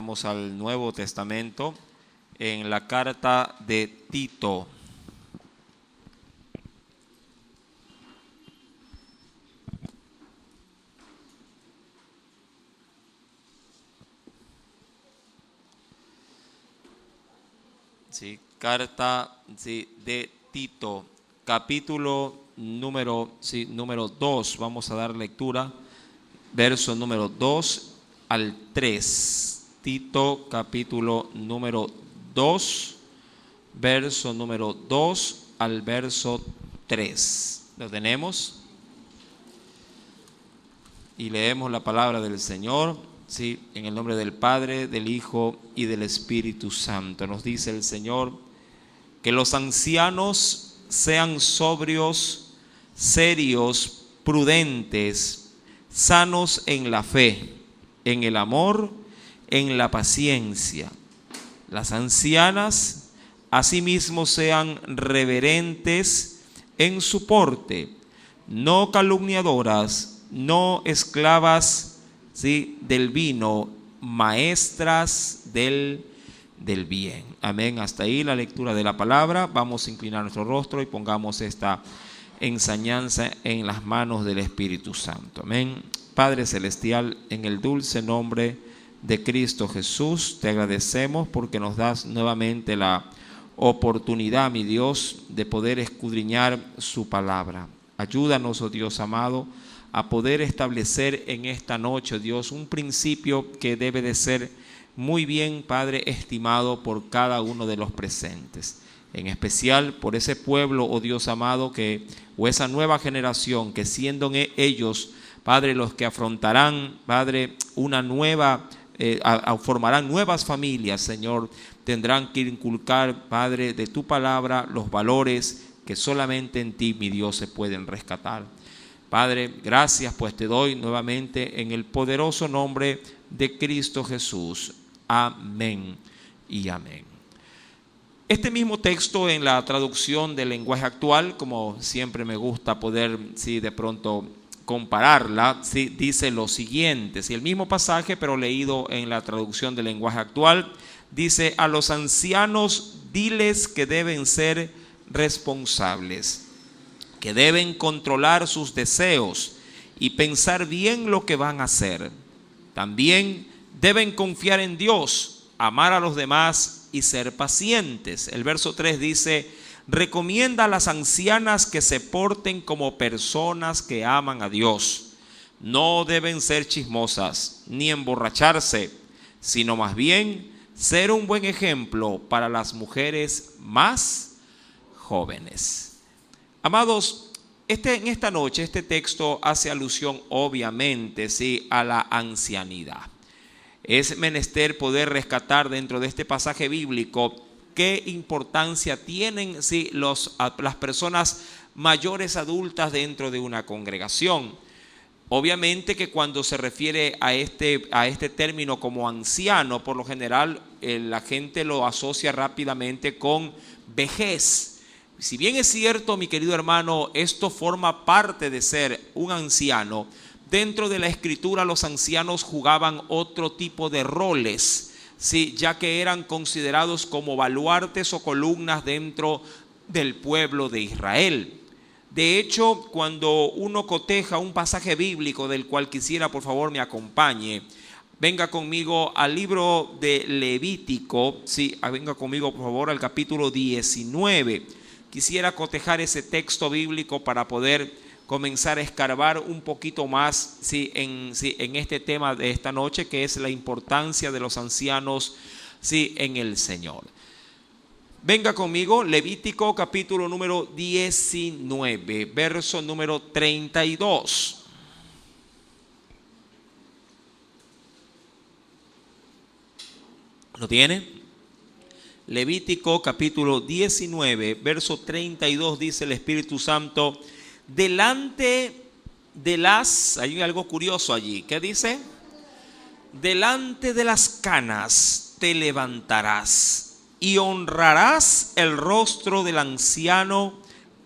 Vamos al Nuevo Testamento en la carta de Tito. Sí, carta de Tito, capítulo número 2. Vamos a dar lectura, verso número 2 al 3. Tito, capítulo número 2, verso número 2 al verso 3. ¿Lo tenemos? Y leemos la palabra del Señor. Sí, en el nombre del Padre, del Hijo y del Espíritu Santo. Nos dice el Señor: que los ancianos sean sobrios, serios, prudentes, sanos en la fe, en el amor, en la paciencia. Las ancianas asimismo sean reverentes en su porte, no calumniadoras, no esclavas del vino, maestras del bien. Amén. Hasta ahí la lectura de la palabra. Vamos a inclinar nuestro rostro y pongamos esta enseñanza en las manos del Espíritu Santo. Amén. Padre Celestial, en el dulce nombre de Cristo Jesús, te agradecemos porque nos das nuevamente la oportunidad, mi Dios, de poder escudriñar su palabra. Ayúdanos, oh Dios amado, a poder establecer en esta noche, Dios, un principio que debe de ser muy bien, Padre, estimado por cada uno de los presentes. En especial por ese pueblo, oh Dios amado, o esa nueva generación que siendo ellos, Padre, los que afrontarán, Padre, una nueva, formarán nuevas familias, Señor, tendrán que inculcar, Padre, de tu palabra los valores que solamente en ti, mi Dios, se pueden rescatar. Padre, gracias pues te doy nuevamente en el poderoso nombre de Cristo Jesús. Amén y amén. Este mismo texto en la traducción del lenguaje actual, como siempre me gusta poder, de pronto compararla, dice lo siguiente. El mismo pasaje, pero leído en la traducción del lenguaje actual, dice: a los ancianos diles que deben ser responsables, que deben controlar sus deseos y pensar bien lo que van a hacer. También deben confiar en Dios, amar a los demás y ser pacientes. El verso 3 dice: recomienda a las ancianas que se porten como personas que aman a Dios. No deben ser chismosas ni emborracharse, sino más bien ser un buen ejemplo para las mujeres más jóvenes. Amados, en esta noche este texto hace alusión obviamente a la ancianidad. Es menester poder rescatar dentro de este pasaje bíblico qué importancia tienen las personas mayores adultas dentro de una congregación. Obviamente que cuando se refiere a este término como anciano, por lo general la gente lo asocia rápidamente con vejez. Si bien es cierto, mi querido hermano, esto forma parte de ser un anciano, dentro de la Escritura los ancianos jugaban otro tipo de roles, ya que eran considerados como baluartes o columnas dentro del pueblo de Israel. De hecho, cuando uno coteja un pasaje bíblico del cual quisiera por favor me acompañe, venga conmigo al libro de Levítico, venga conmigo por favor al capítulo 19. Quisiera cotejar ese texto bíblico para poder comenzar a escarbar un poquito más en este tema de esta noche, que es la importancia de los ancianos en el Señor. Venga conmigo, Levítico capítulo número 19, verso número 32. ¿Lo tiene? Levítico capítulo 19, verso 32, dice el Espíritu Santo: delante de hay algo curioso allí. ¿Qué dice? Delante de las canas te levantarás y honrarás el rostro del anciano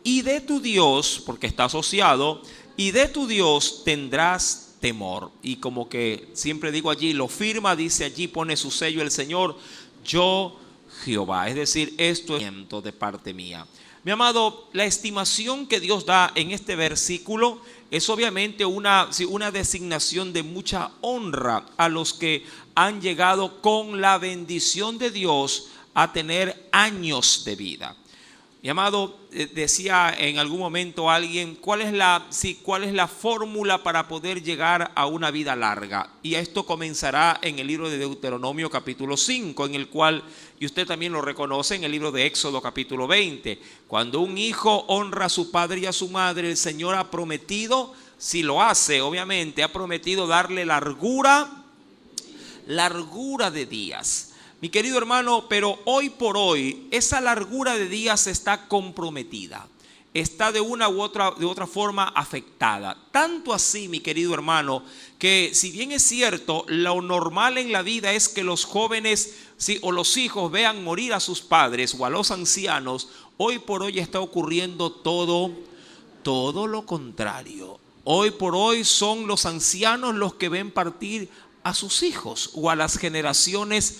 y de tu Dios, porque está asociado, y de tu Dios tendrás temor. Y como que siempre digo allí, lo firma, dice allí, pone su sello el Señor, yo Jehová. Es decir, esto es de parte mía. Mi amado, la estimación que Dios da en este versículo es obviamente una designación de mucha honra a los que han llegado con la bendición de Dios a tener años de vida. Mi amado, decía en algún momento alguien, ¿cuál es la fórmula para poder llegar a una vida larga? Y esto comenzará en el libro de Deuteronomio capítulo 5, en el cual, y usted también lo reconoce, en el libro de Éxodo capítulo 20. Cuando un hijo honra a su padre y a su madre, el Señor ha prometido, si lo hace, obviamente, ha prometido darle largura de días. Mi querido hermano, pero hoy por hoy esa largura de días está comprometida, está de una u otra forma afectada. Tanto así, mi querido hermano, que si bien es cierto, lo normal en la vida es que los jóvenes o los hijos vean morir a sus padres o a los ancianos, hoy por hoy está ocurriendo todo lo contrario. Hoy por hoy son los ancianos los que ven partir a sus hijos o a las generaciones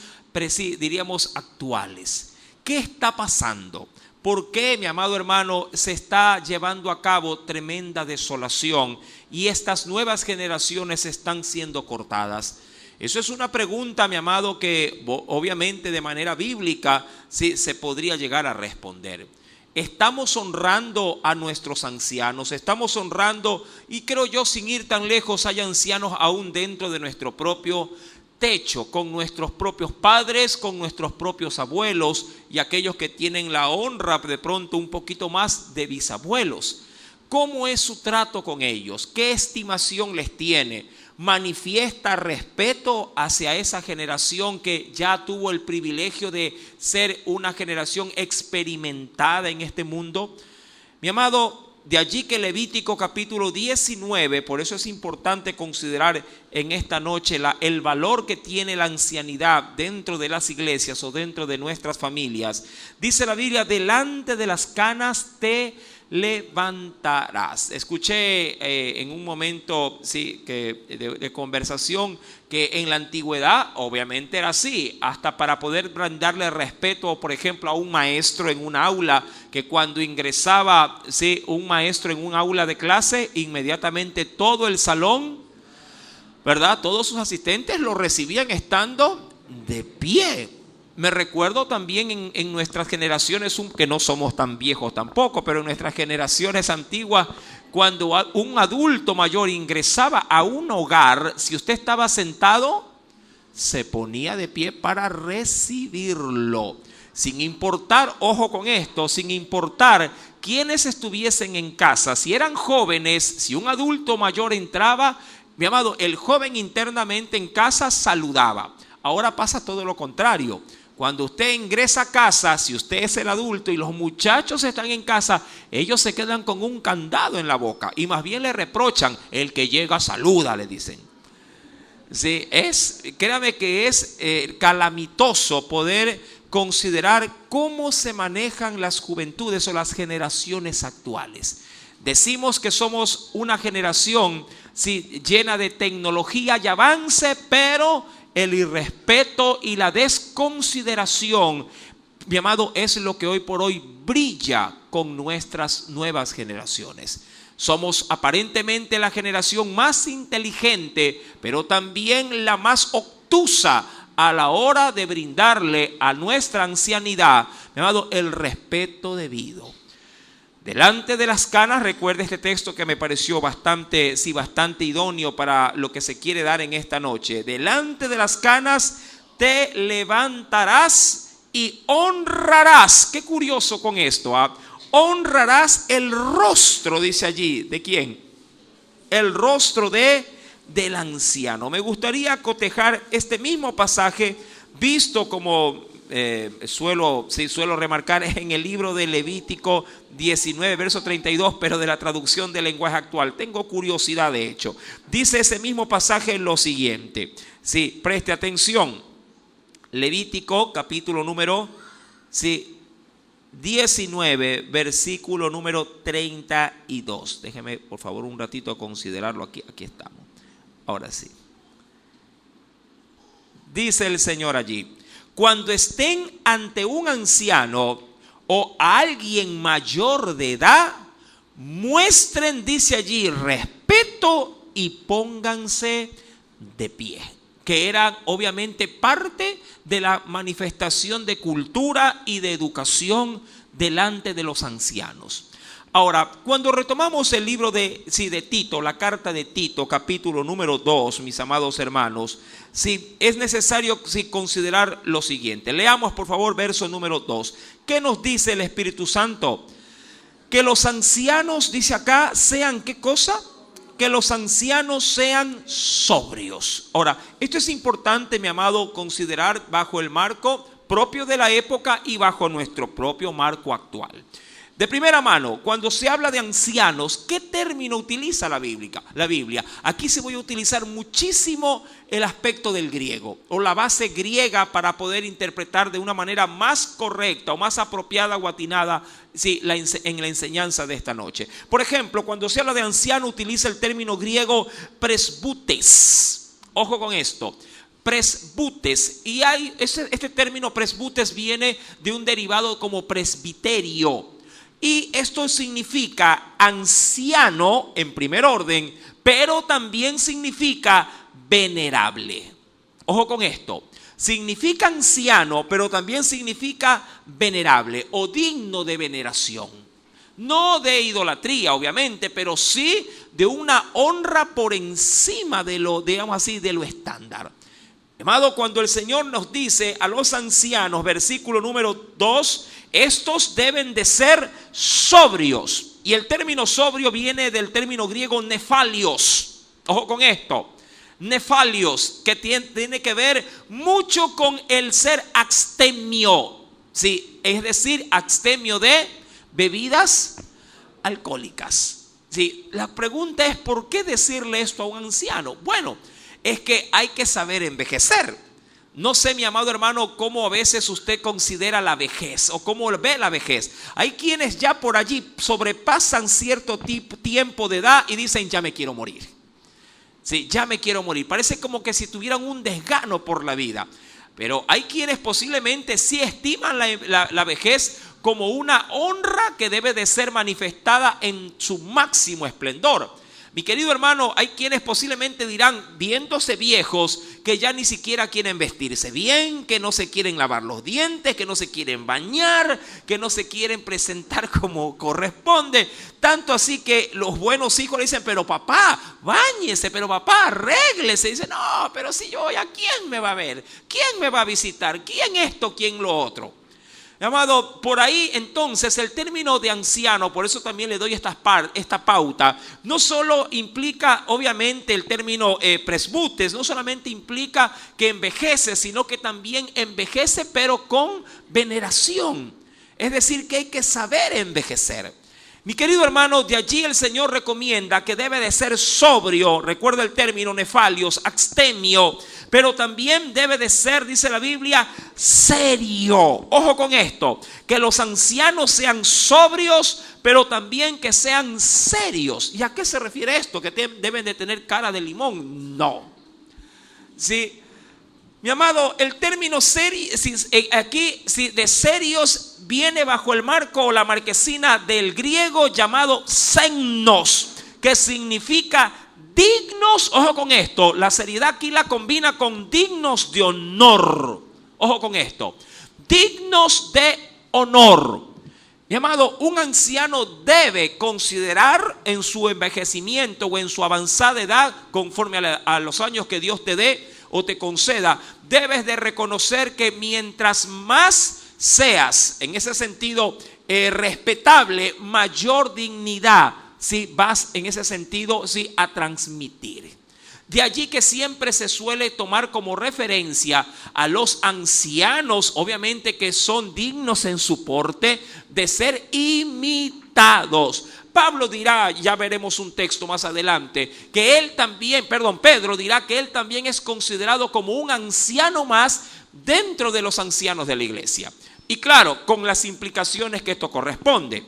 diríamos actuales. ¿Qué está pasando? ¿Por qué, mi amado hermano, se está llevando a cabo tremenda desolación y estas nuevas generaciones están siendo cortadas? Eso es una pregunta, mi amado, que obviamente de manera bíblica sí se podría llegar a responder. Estamos honrando a nuestros ancianos, estamos honrando, y creo yo sin ir tan lejos, hay ancianos aún dentro de nuestro propio techo, con nuestros propios padres, con nuestros propios abuelos y aquellos que tienen la honra de pronto un poquito más de bisabuelos. ¿Cómo es su trato con ellos? ¿Qué estimación les tiene? ¿Manifiesta respeto hacia esa generación que ya tuvo el privilegio de ser una generación experimentada en este mundo? Mi amado, de allí que Levítico capítulo 19, por eso es importante considerar en esta noche el valor que tiene la ancianidad dentro de las iglesias o dentro de nuestras familias. Dice la Biblia, delante de las canas te levantarás. Escuché en un momento de conversación que en la antigüedad obviamente era así, hasta para poder brindarle respeto, por ejemplo, a un maestro en un aula, que cuando ingresaba un maestro en un aula de clase, inmediatamente todo el salón, ¿verdad? Todos sus asistentes lo recibían estando de pie. Me recuerdo también en nuestras generaciones, que no somos tan viejos tampoco, pero en nuestras generaciones antiguas, cuando un adulto mayor ingresaba a un hogar, si usted estaba sentado, se ponía de pie para recibirlo. Sin importar, ojo con esto, sin importar quiénes estuviesen en casa, si eran jóvenes, si un adulto mayor entraba, mi amado, el joven internamente en casa saludaba. Ahora pasa todo lo contrario. Cuando usted ingresa a casa, si usted es el adulto y los muchachos están en casa, ellos se quedan con un candado en la boca y más bien le reprochan, el que llega saluda, le dicen. Sí, créame que es calamitoso poder considerar cómo se manejan las juventudes o las generaciones actuales. Decimos que somos una generación llena de tecnología y avance, pero el irrespeto y la desconsideración, mi amado, es lo que hoy por hoy brilla con nuestras nuevas generaciones. Somos aparentemente la generación más inteligente, pero también la más obtusa a la hora de brindarle a nuestra ancianidad, mi amado, el respeto debido. Delante de las canas, recuerde este texto que me pareció bastante idóneo para lo que se quiere dar en esta noche. Delante de las canas te levantarás y honrarás. Qué curioso con esto, ¿ah? Honrarás el rostro, dice allí. ¿De quién? El rostro del anciano. Me gustaría cotejar este mismo pasaje visto como suelo remarcar en el libro de Levítico 19, verso 32, pero de la traducción del lenguaje actual. Tengo curiosidad, de hecho. Dice ese mismo pasaje lo siguiente. Sí, preste atención. Levítico, capítulo número 19, versículo número 32. Déjeme, por favor, un ratito considerarlo aquí. Aquí estamos. Ahora sí. Dice el Señor allí: cuando estén ante un anciano o a alguien mayor de edad, muestren, dice allí, respeto y pónganse de pie. Que era obviamente parte de la manifestación de cultura y de educación delante de los ancianos. Ahora, cuando retomamos el libro de Tito, la carta de Tito, capítulo número 2, mis amados hermanos, es necesario considerar lo siguiente. Leamos por favor verso número 2. ¿Qué nos dice el Espíritu Santo? Que los ancianos, dice acá, sean ¿qué cosa? Que los ancianos sean sobrios. Ahora, esto es importante, mi amado, considerar bajo el marco propio de la época y bajo nuestro propio marco actual. De primera mano, cuando se habla de ancianos, ¿qué término utiliza la Biblia? Aquí se voy a utilizar muchísimo el aspecto del griego o la base griega para poder interpretar de una manera más correcta o más apropiada o atinada en la enseñanza de esta noche. Por ejemplo, cuando se habla de anciano, utiliza el término griego presbutes. Ojo con esto. Presbutes, y este término presbutes viene de un derivado como presbiterio. Y esto significa anciano en primer orden, pero también significa venerable. Ojo con esto. Significa anciano, pero también significa venerable o digno de veneración. No de idolatría, obviamente, pero sí de una honra por encima de lo, digamos así, de lo estándar. Amado, cuando el Señor nos dice a los ancianos, versículo número 2, estos deben de ser sobrios. Y el término sobrio viene del término griego nefalios. Ojo con esto. Nefalios, que tiene que ver mucho con el ser abstemio. Sí, es decir, abstemio de bebidas alcohólicas. Sí, la pregunta es, ¿por qué decirle esto a un anciano? Bueno, es que hay que saber envejecer. No sé, mi amado hermano, cómo a veces usted considera la vejez o cómo ve la vejez. Hay quienes ya por allí sobrepasan cierto tiempo de edad y dicen, ya me quiero morir. Sí, ya me quiero morir. Parece como que si tuvieran un desgano por la vida. Pero hay quienes posiblemente sí estiman la vejez como una honra que debe de ser manifestada en su máximo esplendor. Mi querido hermano, hay quienes posiblemente dirán, viéndose viejos, que ya ni siquiera quieren vestirse bien, que no se quieren lavar los dientes, que no se quieren bañar, que no se quieren presentar como corresponde. Tanto así que los buenos hijos le dicen, pero papá, báñese, pero papá, arréglese. Dice, no, pero si yo voy, ¿a quién me va a ver? ¿Quién me va a visitar? ¿Quién esto? ¿Quién lo otro? Amado, por ahí entonces el término de anciano, por eso también le doy esta pauta, no solo implica obviamente el término presbutes, no solamente implica que envejece, sino que también envejece pero con veneración. Es decir, que hay que saber envejecer. Mi querido hermano, de allí el Señor recomienda que debe de ser sobrio, recuerda el término nefalios, abstemio, pero también debe de ser, dice la Biblia, serio. Ojo con esto, que los ancianos sean sobrios, pero también que sean serios. ¿Y a qué se refiere esto? ¿Que deben de tener cara de limón? No. Sí. Mi amado, el término aquí de serios viene bajo el marco o la marquesina del griego llamado xenos, que significa dignos. Ojo con esto, la seriedad aquí la combina con dignos de honor. Ojo con esto, dignos de honor. Mi amado, un anciano debe considerar en su envejecimiento o en su avanzada edad, conforme a los años que Dios te dé o te conceda, debes de reconocer que mientras más seas, en ese sentido, respetable, mayor dignidad, si vas en ese sentido, a transmitir. De allí que siempre se suele tomar como referencia a los ancianos, obviamente que son dignos en su porte de ser imitados. Pablo dirá, ya veremos un texto más adelante, que él también, Pedro dirá que él también es considerado como un anciano más dentro de los ancianos de la iglesia. Y claro, con las implicaciones que esto corresponde.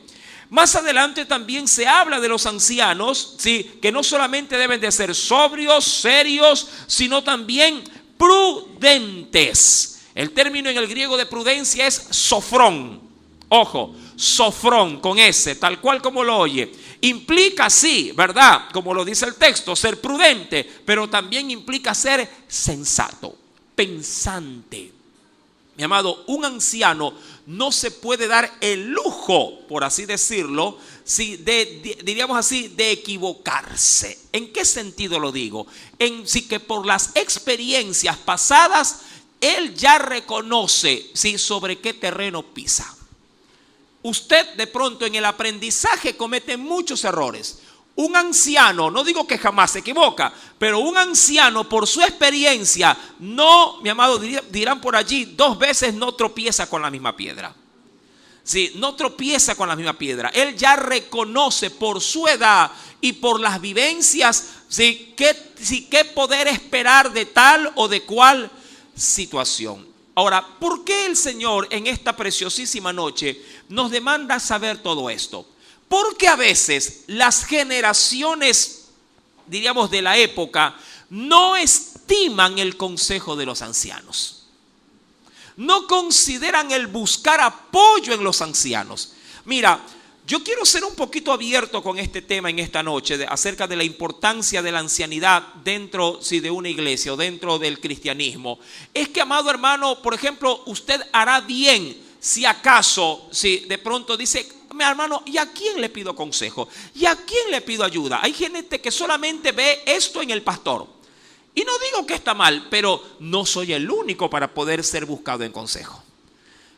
Más adelante también se habla de los ancianos, ¿sí?, que no solamente deben de ser sobrios, serios, sino también prudentes. El término en el griego de prudencia es sofrón. Ojo, sofrón con S, tal cual como lo oye. Implica, sí, ¿verdad?, como lo dice el texto, ser prudente, pero también implica ser sensato, pensante. Mi amado, un anciano no se puede dar el lujo, por así decirlo, diríamos así, de equivocarse. ¿En qué sentido lo digo? En sí, que por las experiencias pasadas, él ya reconoce, sí, sobre qué terreno pisa. Usted de pronto en el aprendizaje comete muchos errores. Un anciano, no digo que jamás se equivoca, pero un anciano por su experiencia, no, mi amado, dirán por allí, 2 veces no tropieza con la misma piedra. Sí, no tropieza con la misma piedra. Él ya reconoce por su edad y por las vivencias, sí, qué poder esperar de tal o de cual situación. Ahora, ¿por qué el Señor en esta preciosísima noche nos demanda saber todo esto? Porque a veces las generaciones, diríamos, de la época, no estiman el consejo de los ancianos. No consideran el buscar apoyo en los ancianos. Mira, yo quiero ser un poquito abierto con este tema en esta noche, acerca de la importancia de la ancianidad dentro, sí, de una iglesia o dentro del cristianismo. Es que, amado hermano, por ejemplo, usted hará bien si acaso, si de pronto dice: mi hermano, ¿y a quién le pido consejo? ¿Y a quién le pido ayuda? Hay gente que solamente ve esto en el pastor. Y no digo que está mal, pero no soy el único para poder ser buscado en consejo.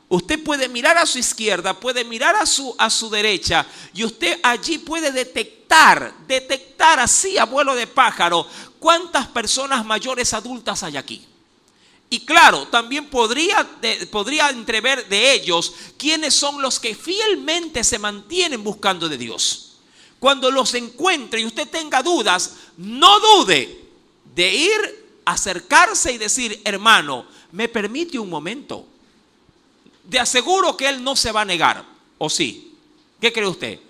Usted puede mirar a su izquierda, puede mirar a su derecha, y usted allí puede detectar así a vuelo de pájaro cuántas personas mayores adultas hay aquí. Y claro, también podría entrever de ellos quiénes son los que fielmente se mantienen buscando de Dios. Cuando los encuentre y usted tenga dudas, no dude de ir, acercarse y decir: hermano, ¿me permite un momento? De aseguro que él no se va a negar, ¿o sí? ¿Qué cree usted?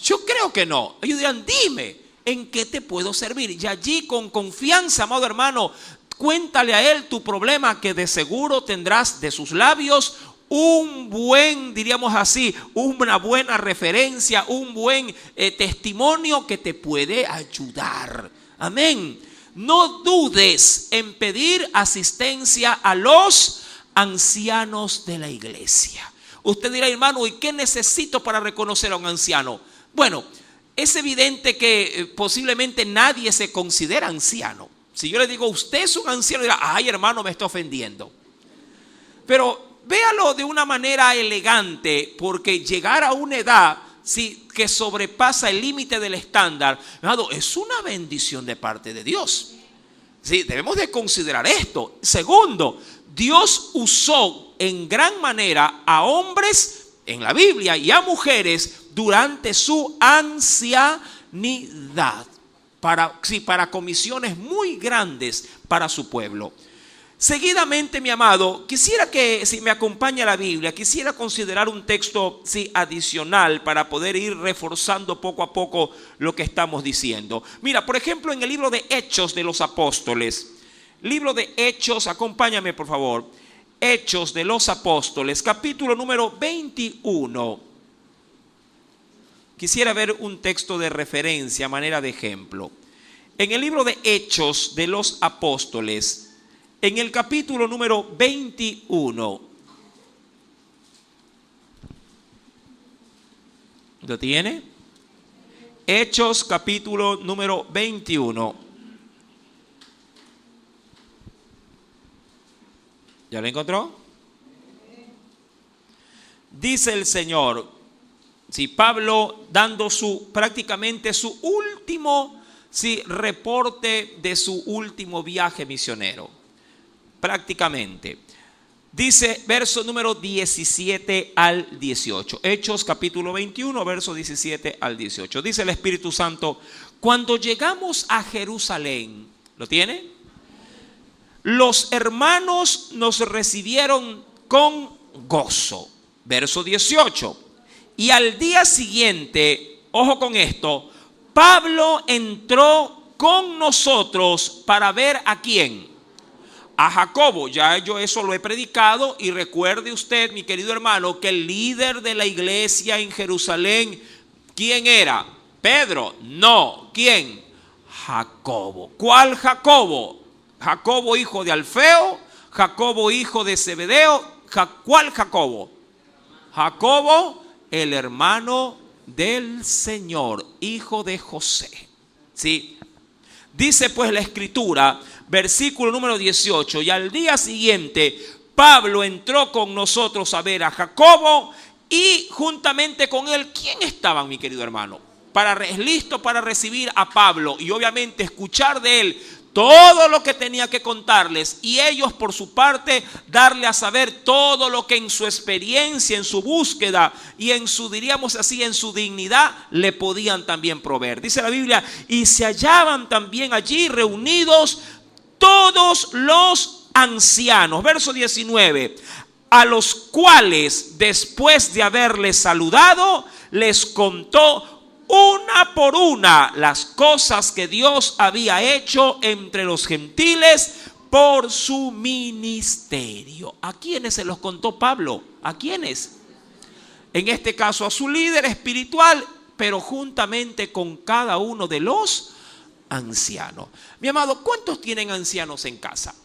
Yo creo que no. Ellos dirán: dime, ¿en qué te puedo servir? Y allí con confianza, amado hermano, cuéntale a él tu problema, que de seguro tendrás de sus labios un buen, diríamos así, una buena referencia, un buen testimonio que te puede ayudar. Amén. No dudes en pedir asistencia a los ancianos de la iglesia. Usted dirá: hermano, ¿y qué necesito para reconocer a un anciano? Bueno, es evidente que posiblemente nadie se considera anciano. Si yo le digo: usted es un anciano, dirá: ay, hermano, me está ofendiendo. Pero véalo de una manera elegante, porque llegar a una edad, sí, que sobrepasa el límite del estándar, es una bendición de parte de Dios. Sí, debemos de considerar esto. Segundo, Dios usó en gran manera a hombres en la Biblia y a mujeres durante su ancianidad para comisiones muy grandes para su pueblo. Seguidamente, mi amado, quisiera que, si me acompaña la Biblia, quisiera considerar un texto, sí, adicional para poder ir reforzando poco a poco lo que estamos diciendo. Mira, por ejemplo, en el libro de Hechos de los Apóstoles, libro de Hechos, acompáñame por favor, Hechos de los Apóstoles, capítulo número 21. Quisiera ver un texto de referencia a manera de ejemplo. En el libro de Hechos de los Apóstoles, en el capítulo número 21. ¿Lo tiene? Hechos capítulo número 21. ¿Ya lo encontró? Dice el Señor, si Pablo dando prácticamente su último, reporte de su último viaje misionero. Prácticamente. Dice verso número 17 al 18. Hechos capítulo 21, verso 17 al 18. Dice el Espíritu Santo: cuando llegamos a Jerusalén, ¿lo tiene? Los hermanos nos recibieron con gozo. Verso 18. Y al día siguiente, ojo con esto, Pablo entró con nosotros para ver a quién. A Jacobo. Ya yo eso lo he predicado, y recuerde usted, mi querido hermano, que el líder de la iglesia en Jerusalén, ¿quién era? Pedro. No. ¿Quién? Jacobo. ¿Cuál Jacobo? Jacobo hijo de Alfeo, Jacobo hijo de Zebedeo. ¿Cuál Jacobo? Jacobo, el hermano del Señor, hijo de José. ¿Sí? Dice pues la escritura, versículo número 18, y al día siguiente Pablo entró con nosotros a ver a Jacobo, y juntamente con él, ¿quién estaban, mi querido hermano? Listo para recibir a Pablo y obviamente escuchar de él todo lo que tenía que contarles, y ellos por su parte darle a saber todo lo que en su experiencia, en su búsqueda y en su, diríamos así, en su dignidad le podían también proveer. Dice la Biblia, y se hallaban también allí reunidos todos los ancianos. Verso 19, a los cuales después de haberles saludado les contó una por una las cosas que Dios había hecho entre los gentiles por su ministerio. ¿A quiénes se los contó Pablo? ¿A quiénes? En este caso a su líder espiritual, pero juntamente con cada uno de los ancianos. Mi amado, ¿cuántos tienen ancianos en casa?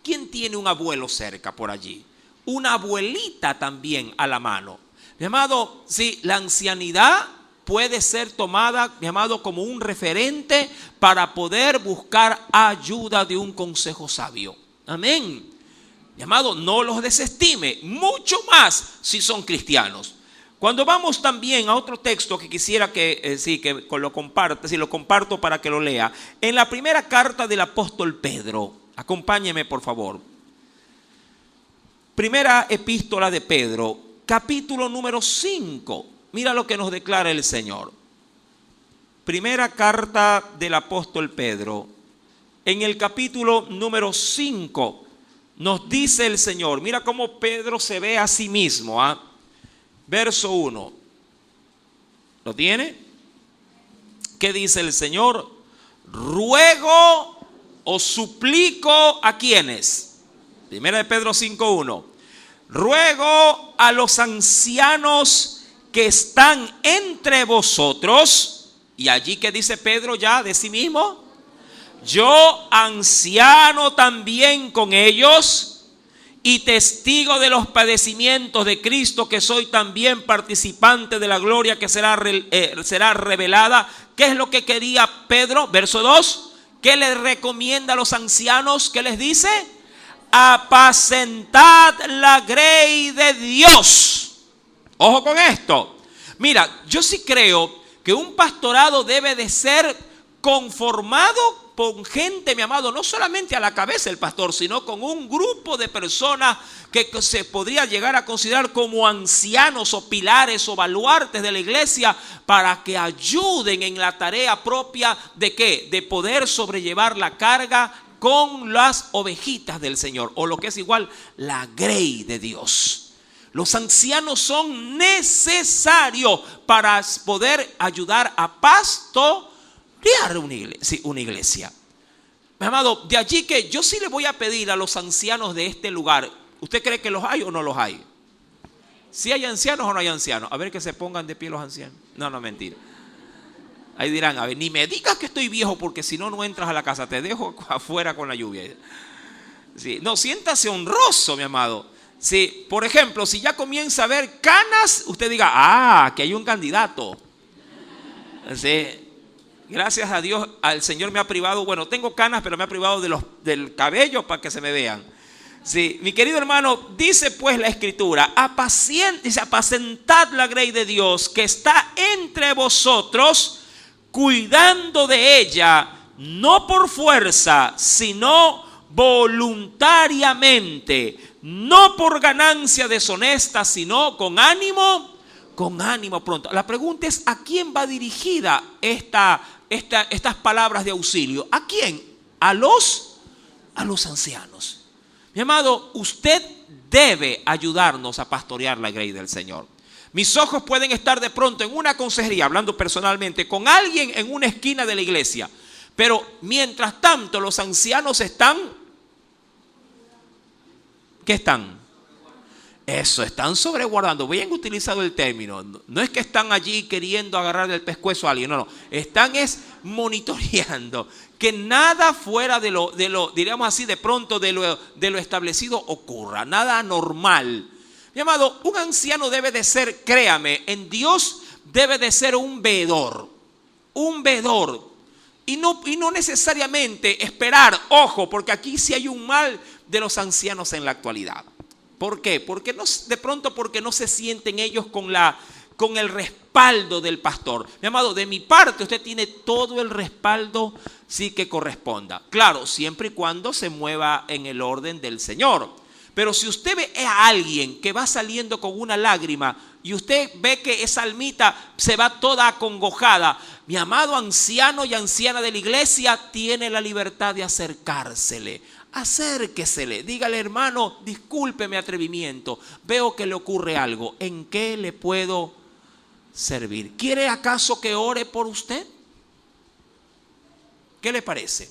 ¿Quién tiene un abuelo cerca por allí? Una abuelita también a la mano. Mi amado, sí, la ancianidad puede ser tomada, mi amado, como un referente para poder buscar ayuda de un consejo sabio. Amén. Mi amado, no los desestime, mucho más si son cristianos. Cuando vamos también a otro texto que quisiera que lo comparte, lo comparto para que lo lea. En la primera carta del apóstol Pedro, acompáñeme por favor. Primera epístola de Pedro, capítulo número 5. Mira lo que nos declara el Señor. Primera carta del apóstol Pedro, en el capítulo número 5, nos dice el Señor. Mira cómo Pedro se ve a sí mismo. Verso 1. ¿Lo tiene? ¿Qué dice el Señor? Ruego o suplico a quienes. Primera de Pedro 5:1. Ruego a los ancianos que están entre vosotros. Y allí que dice Pedro ya de sí mismo, yo anciano también con ellos y testigo de los padecimientos de Cristo, que soy también participante de la gloria que será revelada. ¿Qué es lo que quería Pedro? Verso 2, ¿qué le recomienda a los ancianos? ¿Qué les dice? Apacentad la grey de Dios. Ojo con esto. Mira, yo sí creo que un pastorado debe de ser conformado con gente, mi amado, no solamente a la cabeza del pastor, sino con un grupo de personas que se podría llegar a considerar como ancianos o pilares o baluartes de la iglesia, para que ayuden en la tarea propia de ¿qué? De poder sobrellevar la carga con las ovejitas del Señor, o lo que es igual, la grey de Dios. Los ancianos son necesarios para poder ayudar a pastorear una iglesia. Mi amado, de allí que yo sí le voy a pedir a los ancianos de este lugar. ¿Usted cree que los hay o no los hay? ¿Sí hay ancianos o no hay ancianos? A ver, que se pongan de pie los ancianos. No, mentira. Ahí dirán, a ver, ni me digas que estoy viejo, porque si no, no entras a la casa. Te dejo afuera con la lluvia. Sí, no, siéntase honroso, mi amado. Sí, por ejemplo, si ya comienza a ver canas, usted diga, que hay un candidato. Sí, gracias a Dios, al Señor me ha privado, bueno, tengo canas, pero me ha privado del cabello para que se me vean. Sí, mi querido hermano, dice pues la escritura, apacentad la grey de Dios que está entre vosotros, cuidando de ella, no por fuerza, sino voluntariamente, no por ganancia deshonesta, sino con ánimo pronto. La pregunta es, ¿a quién va dirigida estas palabras de auxilio? ¿A quién? A los ancianos. Mi amado, usted debe ayudarnos a pastorear la grey del Señor. Mis ojos pueden estar de pronto en una consejería, hablando personalmente, con alguien en una esquina de la iglesia. Pero mientras tanto los ancianos están, ¿qué están? Eso, están sobreguardando. Bien utilizado el término. No es que están allí queriendo agarrar del pescuezo a alguien, no. Están monitoreando que nada fuera de lo, diríamos así, de pronto de lo establecido ocurra, nada anormal. Mi amado, un anciano debe de ser, créame, en Dios debe de ser un veedor. Un veedor. Y no necesariamente esperar, ojo, porque aquí sí hay un mal de los ancianos en la actualidad. ¿Por qué? Porque de pronto porque no se sienten ellos con el respaldo del pastor. Mi amado, de mi parte usted tiene todo el respaldo sí que corresponda. Claro, siempre y cuando se mueva en el orden del Señor. Pero si usted ve a alguien que va saliendo con una lágrima y usted ve que esa almita se va toda acongojada, mi amado anciano y anciana de la iglesia tiene la libertad de acercársele. Acérquesele, dígale: hermano, disculpe mi atrevimiento, veo que le ocurre algo, ¿en qué le puedo servir? ¿Quiere acaso que ore por usted? ¿Qué le parece?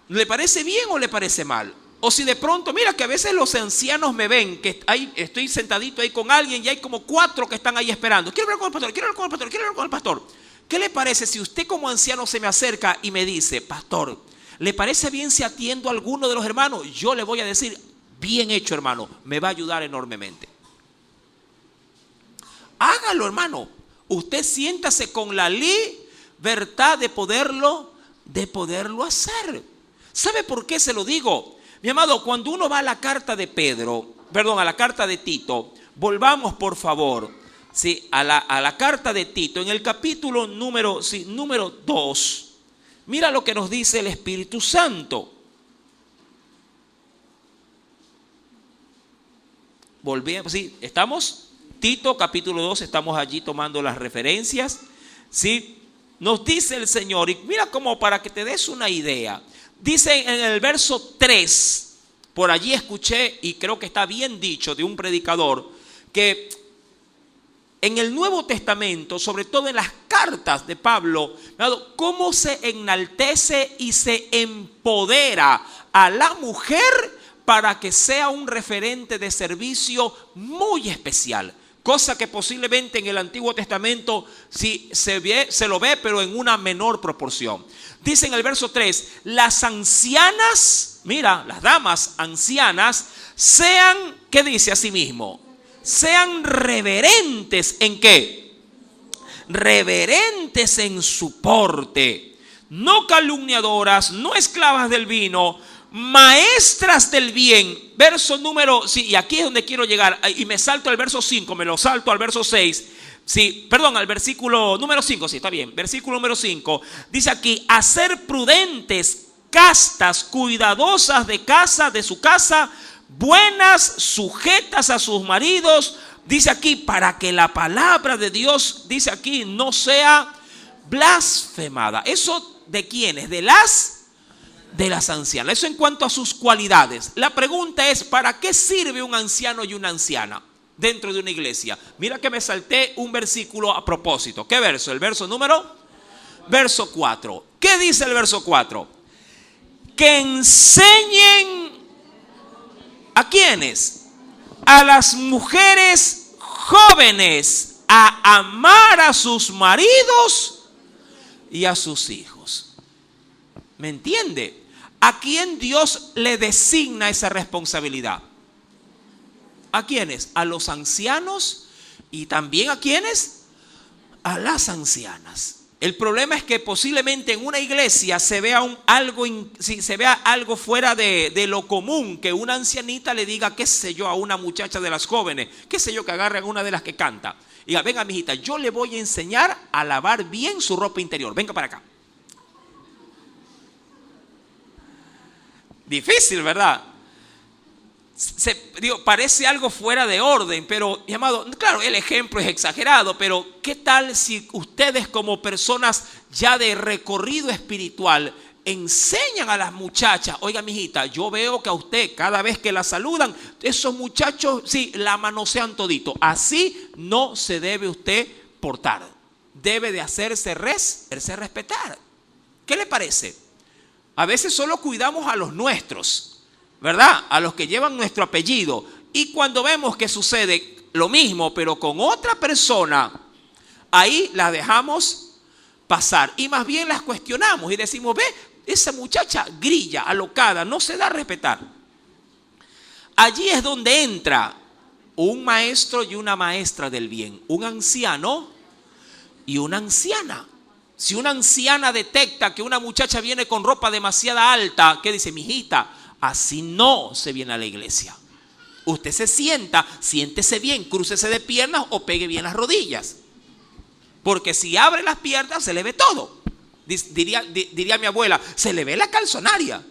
¿Le parece bien o le parece mal? O si de pronto, mira que a veces los ancianos me ven, que estoy sentadito ahí con alguien y hay como 4 que están ahí esperando. Quiero hablar con el pastor, quiero hablar con el pastor, quiero hablar con el pastor. ¿Qué le parece si usted como anciano se me acerca y me dice: pastor, ¿le parece bien si atiendo a alguno de los hermanos? Yo le voy a decir: bien hecho, hermano, me va a ayudar enormemente. Hágalo, hermano. Usted siéntase con la libertad de poderlo hacer. ¿Sabe por qué se lo digo? Mi amado, cuando uno va a la carta de a la carta de Tito, volvamos por favor, sí, a la carta de Tito, en el capítulo número 2, mira lo que nos dice el Espíritu Santo. Volvemos, sí, estamos, Tito capítulo 2, estamos allí tomando las referencias, sí, nos dice el Señor, y mira como para que te des una idea. Dice en el verso 3, por allí escuché, y creo que está bien dicho de un predicador, que en el Nuevo Testamento, sobre todo en las cartas de Pablo, cómo se enaltece y se empodera a la mujer para que sea un referente de servicio muy especial. Cosa que posiblemente en el Antiguo Testamento sí se lo ve, pero en una menor proporción. Dice en el verso 3, las ancianas, mira, las damas ancianas, sean, ¿qué dice así mismo? Sean reverentes, ¿en qué? Reverentes en su porte, no calumniadoras, no esclavas del vino, maestras del bien. Verso número, sí, y aquí es donde quiero llegar, y me salto al verso 5, me lo salto al verso 6, sí, perdón, al versículo número 5, sí, está bien, versículo número 5, dice aquí: a ser prudentes, castas, cuidadosas de su casa, buenas, sujetas a sus maridos, dice aquí, para que la palabra de Dios, dice aquí, no sea blasfemada. ¿Eso de quiénes? De las ancianas. Eso en cuanto a sus cualidades. La pregunta es: ¿para qué sirve un anciano y una anciana dentro de una iglesia? Mira que me salté un versículo a propósito. ¿Qué verso? El verso número, verso 4. ¿Qué dice el verso 4? Que enseñen, ¿a quiénes? A las mujeres jóvenes a amar a sus maridos y a sus hijos. ¿Me entiende? ¿A quién Dios le designa esa responsabilidad? ¿A quiénes? A los ancianos y también ¿a quiénes? A las ancianas. El problema es que posiblemente en una iglesia se vea algo fuera de lo común, que una ancianita le diga, qué sé yo, a una muchacha de las jóvenes, qué sé yo, que agarre a una de las que canta. Y diga: venga, mijita, yo le voy a enseñar a lavar bien su ropa interior. Venga para acá. Difícil, ¿verdad? Parece algo fuera de orden, pero, mi amado, claro, el ejemplo es exagerado, pero ¿qué tal si ustedes como personas ya de recorrido espiritual enseñan a las muchachas: oiga, mijita, yo veo que a usted cada vez que la saludan, esos muchachos sí la manosean todito. Así no se debe usted portar. Debe de hacerse respetar. ¿Qué le parece? A veces solo cuidamos a los nuestros, ¿verdad? A los que llevan nuestro apellido. Y cuando vemos que sucede lo mismo, pero con otra persona, ahí las dejamos pasar. Y más bien las cuestionamos y decimos: ve, esa muchacha grilla, alocada, no se da a respetar. Allí es donde entra un maestro y una maestra del bien, un anciano y una anciana. Si una anciana detecta que una muchacha viene con ropa demasiado alta, ¿qué dice? Mijita, así no se viene a la iglesia. Usted se sienta, siéntese bien, crúcese de piernas o pegue bien las rodillas. Porque si abre las piernas se le ve todo. Diría mi abuela, se le ve la calzonaria.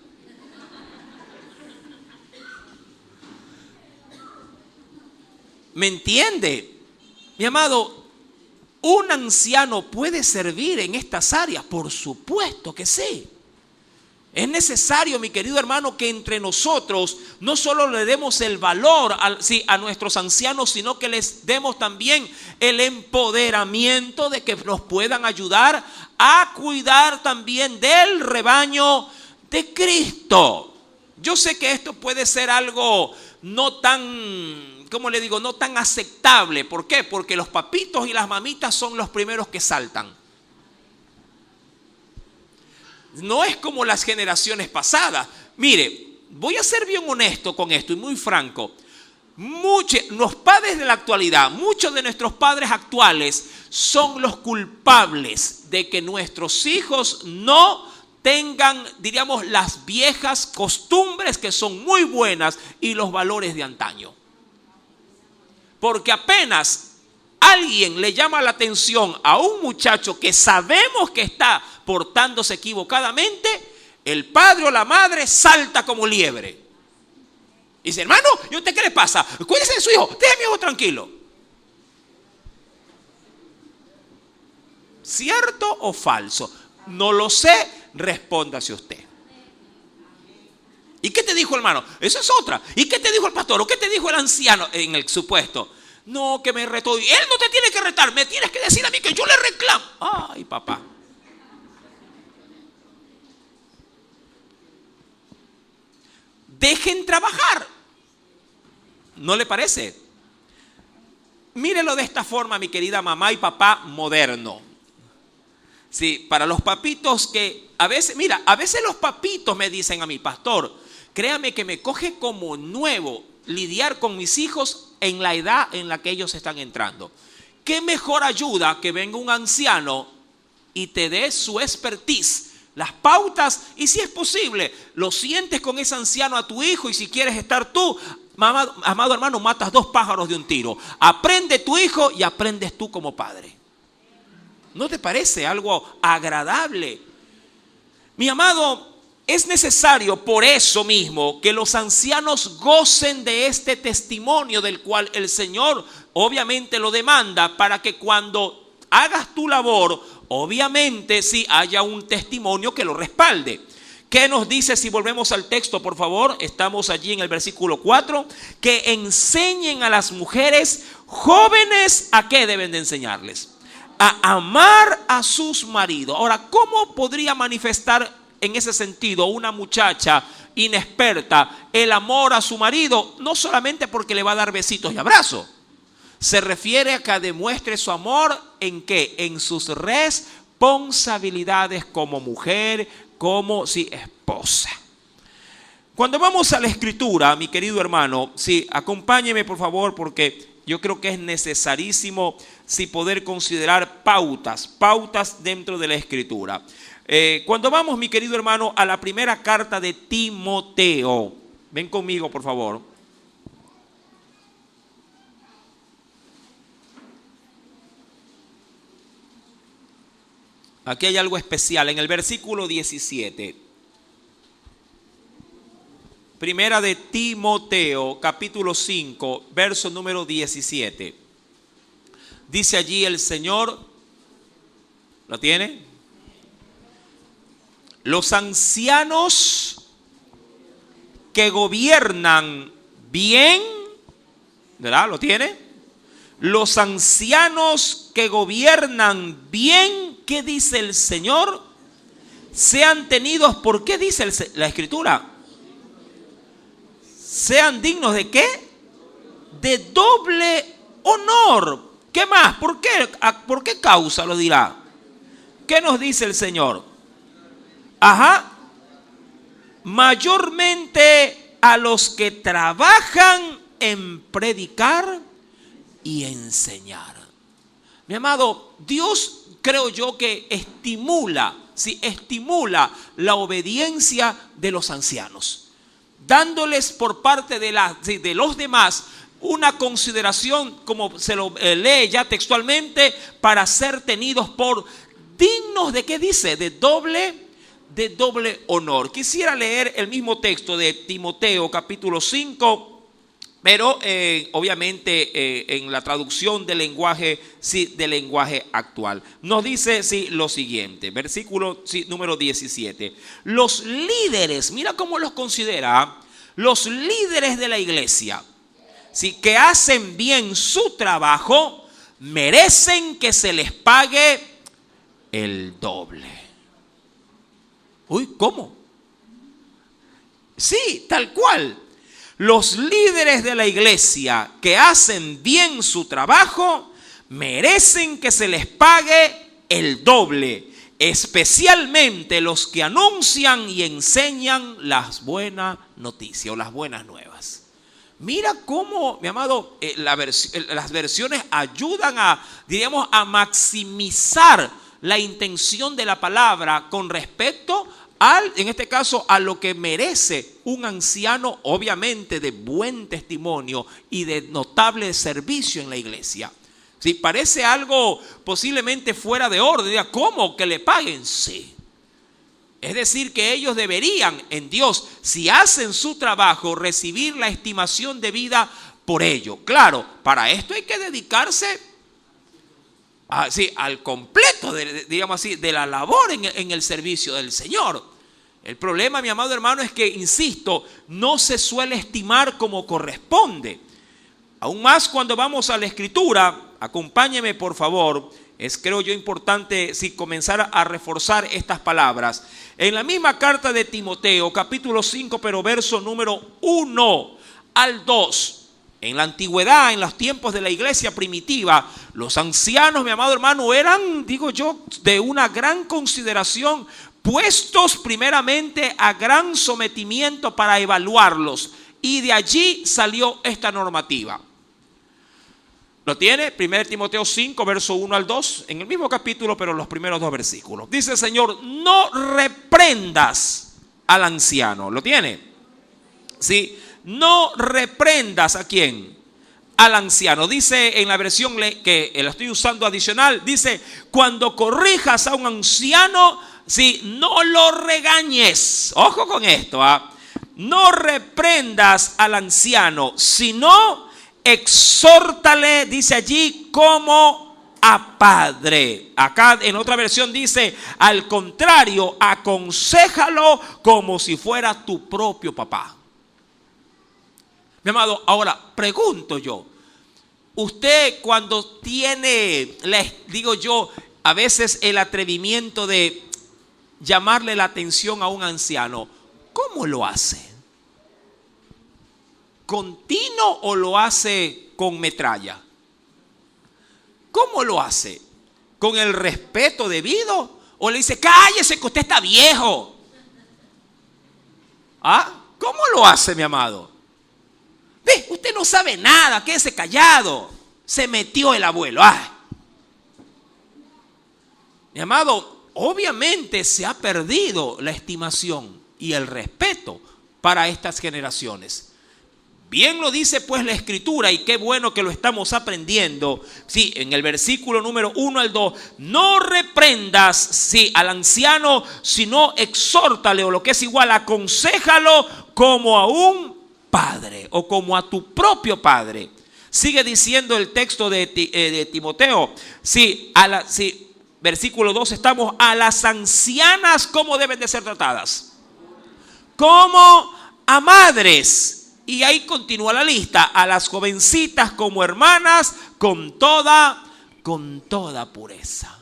¿Me entiende? Mi amado, ¿un anciano puede servir en estas áreas? Por supuesto que sí. Es necesario, mi querido hermano, que entre nosotros no solo le demos el valor a nuestros ancianos, sino que les demos también el empoderamiento de que nos puedan ayudar a cuidar también del rebaño de Cristo. Yo sé que esto puede ser algo no tan, ¿cómo le digo?, no tan aceptable. ¿Por qué? Porque los papitos y las mamitas son los primeros que saltan. No es como las generaciones pasadas. Mire, voy a ser bien honesto con esto y muy franco. Los padres de la actualidad, muchos de nuestros padres actuales son los culpables de que nuestros hijos no tengan, diríamos, las viejas costumbres que son muy buenas y los valores de antaño. Porque apenas alguien le llama la atención a un muchacho que sabemos que está portándose equivocadamente, el padre o la madre salta como liebre. Y dice: hermano, ¿y usted qué le pasa? Cuídese de su hijo, deje a mi hijo tranquilo. ¿Cierto o falso? No lo sé, respóndase usted. ¿Y qué te dijo el hermano? Eso es otra. ¿Y qué te dijo el pastor? ¿O qué te dijo el anciano en el supuesto? No, que me retó. Él no te tiene que retar, me tienes que decir a mí que yo le reclamo. Ay, papá. Dejen trabajar. ¿No le parece? Mírelo de esta forma, mi querida mamá y papá moderno. Sí, para los papitos que a veces, mira, a veces los papitos me dicen a mí: pastor, créame que me coge como nuevo lidiar con mis hijos en la edad en la que ellos están entrando. ¿Qué mejor ayuda que venga un anciano y te dé su expertise, las pautas, y si es posible, lo sientes con ese anciano a tu hijo, y si quieres estar tú, amado hermano, matas dos pájaros de un tiro. Aprende tu hijo y aprendes tú como padre. ¿No te parece algo agradable? Mi amado, es necesario por eso mismo que los ancianos gocen de este testimonio del cual el Señor obviamente lo demanda, para que cuando hagas tu labor, obviamente sí haya un testimonio que lo respalde. ¿Qué nos dice si volvemos al texto, por favor? Estamos allí en el versículo 4. Que enseñen a las mujeres jóvenes, ¿a qué deben de enseñarles? A amar a sus maridos. Ahora, ¿cómo podría manifestar en ese sentido una muchacha inexperta el amor a su marido? No solamente porque le va a dar besitos y abrazos. Se refiere a que demuestre su amor ¿en qué? En sus responsabilidades como mujer, como esposa. Cuando vamos a la escritura, mi querido hermano, acompáñeme por favor, porque yo creo que es necesarísimo poder considerar pautas dentro de la escritura. Cuando vamos, mi querido hermano, a la primera carta de Timoteo, ven conmigo por favor. Aquí hay algo especial en el versículo 17. Primera de Timoteo, capítulo 5, verso número 17. Dice allí el Señor, ¿lo tiene? Los ancianos que gobiernan bien, ¿verdad? ¿Lo tiene? Los ancianos que gobiernan bien, ¿qué dice el Señor? Sean tenidos, ¿por qué dice la Escritura? Sean dignos ¿de qué? De doble honor. ¿Qué más? ¿Por qué causa lo dirá? ¿Qué nos dice el Señor? Mayormente a los que trabajan en predicar y enseñar. Mi amado, Dios creo yo que estimula la obediencia de los ancianos, dándoles por parte de los demás una consideración, como se lo lee ya textualmente, para ser tenidos por dignos de, ¿qué dice? De doble honor. Quisiera leer el mismo texto de Timoteo capítulo 5, pero obviamente en la traducción del lenguaje actual. Nos dice lo siguiente, versículo número 17. Los líderes, mira cómo los considera, los líderes de la iglesia, que hacen bien su trabajo, merecen que se les pague el doble. Uy, ¿cómo? Sí, tal cual. Los líderes de la iglesia que hacen bien su trabajo merecen que se les pague el doble, especialmente los que anuncian y enseñan las buenas noticias o las buenas nuevas. Mira cómo, mi amado, las versiones ayudan a maximizar la intención de la palabra con respecto en este caso, a lo que merece un anciano, obviamente de buen testimonio y de notable servicio en la iglesia. Si parece algo posiblemente fuera de orden, ¿cómo que le paguen? Sí. Es decir, que ellos deberían en Dios, si hacen su trabajo, recibir la estimación debida por ello. Claro, para esto hay que dedicarse al completo, de la labor en el servicio del Señor. El problema, mi amado hermano, es que, insisto, no se suele estimar como corresponde. Aún más cuando vamos a la Escritura, acompáñeme por favor, es creo yo importante comenzar a reforzar estas palabras. En la misma carta de Timoteo, capítulo 5, pero verso número 1 al 2. En la antigüedad, en los tiempos de la iglesia primitiva, los ancianos, mi amado hermano, eran, de una gran consideración, puestos primeramente a gran sometimiento para evaluarlos. Y de allí salió esta normativa. ¿Lo tiene? 1 Timoteo 5, verso 1 al 2, en el mismo capítulo, pero los primeros dos versículos. Dice el Señor, no reprendas al anciano. ¿Lo tiene? Sí. No reprendas ¿a quién? Al anciano. Dice en la versión que la estoy usando adicional, dice, cuando corrijas a un anciano, no lo regañes. Ojo con esto, no reprendas al anciano, sino exhórtale, dice allí, como a padre. Acá en otra versión dice, al contrario, aconséjalo como si fuera tu propio papá. Mi amado, ahora pregunto yo, usted cuando tiene, a veces el atrevimiento de llamarle la atención a un anciano, ¿cómo lo hace? ¿Con tino o lo hace con metralla? ¿Cómo lo hace? ¿Con el respeto debido? ¿O le dice, cállese que usted está viejo? ¿Cómo lo hace, mi amado? Ve, usted no sabe nada, quédese callado. Se metió el abuelo. Mi amado, obviamente se ha perdido la estimación y el respeto para estas generaciones. Bien lo dice pues la Escritura, y qué bueno que lo estamos aprendiendo. En el versículo número 1 al 2, no reprendas al anciano, sino exhórtale, o lo que es igual, aconséjalo como a un padre o como a tu propio padre. Sigue diciendo el texto de Timoteo, versículo 2 estamos, a las ancianas, ¿cómo deben de ser tratadas? Como a madres. Y ahí continúa la lista, a las jovencitas como hermanas, con toda pureza.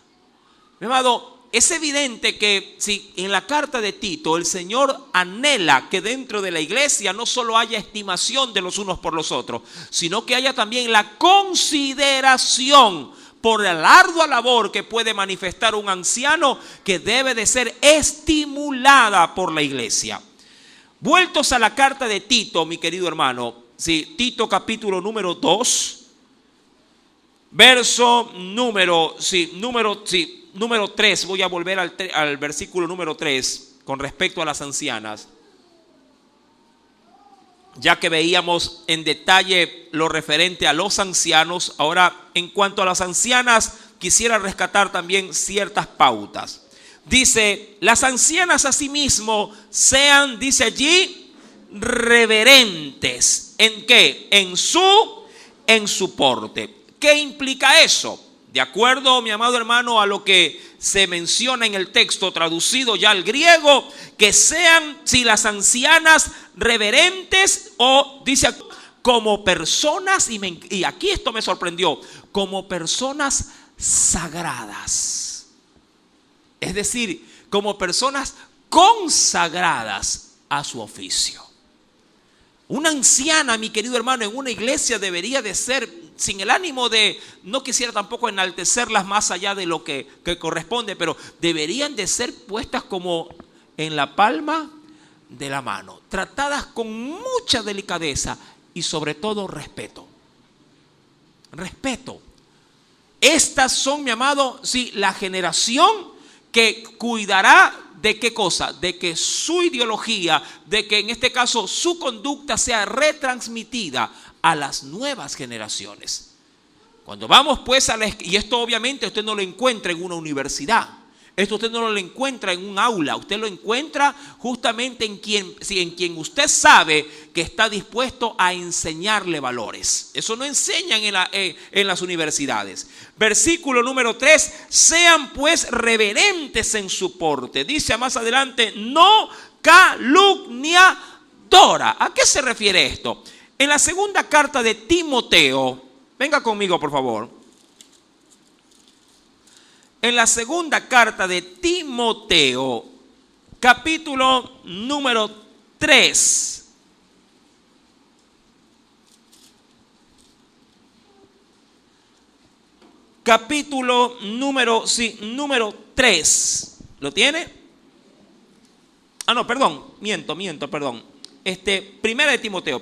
Mi amado, es evidente que si en la carta de Tito el Señor anhela que dentro de la iglesia no solo haya estimación de los unos por los otros, sino que haya también la consideración por la ardua labor que puede manifestar un anciano, que debe de ser estimulada por la iglesia. Vueltos a la carta de Tito, mi querido hermano, sí, Tito capítulo número 2, verso número 3, voy a volver al versículo número 3 con respecto a las ancianas, ya que veíamos en detalle lo referente a los ancianos. Ahora, en cuanto a las ancianas, quisiera rescatar también ciertas pautas. Dice, las ancianas asimismo sean, dice allí, reverentes. ¿En qué? En su porte. ¿Qué implica eso? De acuerdo, mi amado hermano, a lo que se menciona en el texto traducido ya al griego, que sean, si las ancianas, reverentes, o dice como personas, y aquí esto me sorprendió, como personas sagradas. Es decir, como personas consagradas a su oficio. Una anciana, mi querido hermano, en una iglesia debería de ser, sin el ánimo de, no quisiera tampoco enaltecerlas más allá de lo que corresponde, pero deberían de ser puestas como en la palma de la mano, tratadas con mucha delicadeza y sobre todo respeto. Respeto. Estas son, mi amado, sí, la generación que cuidará de qué cosa, de que su ideología, de que en este caso su conducta sea retransmitida a las nuevas generaciones. Cuando vamos pues y esto obviamente usted no lo encuentra en una universidad, esto usted no lo encuentra en un aula, usted lo encuentra justamente en quien usted sabe que está dispuesto a enseñarle valores. Eso no enseñan en las universidades. Versículo número 3, sean pues reverentes en su porte. Dice más adelante, no calumniadora. ¿A qué se refiere esto? En la segunda carta de Timoteo, venga conmigo por favor. En la segunda carta de Timoteo, capítulo número 3. Capítulo número 3. ¿Lo tiene? No, perdón, miento, perdón. Primera de Timoteo.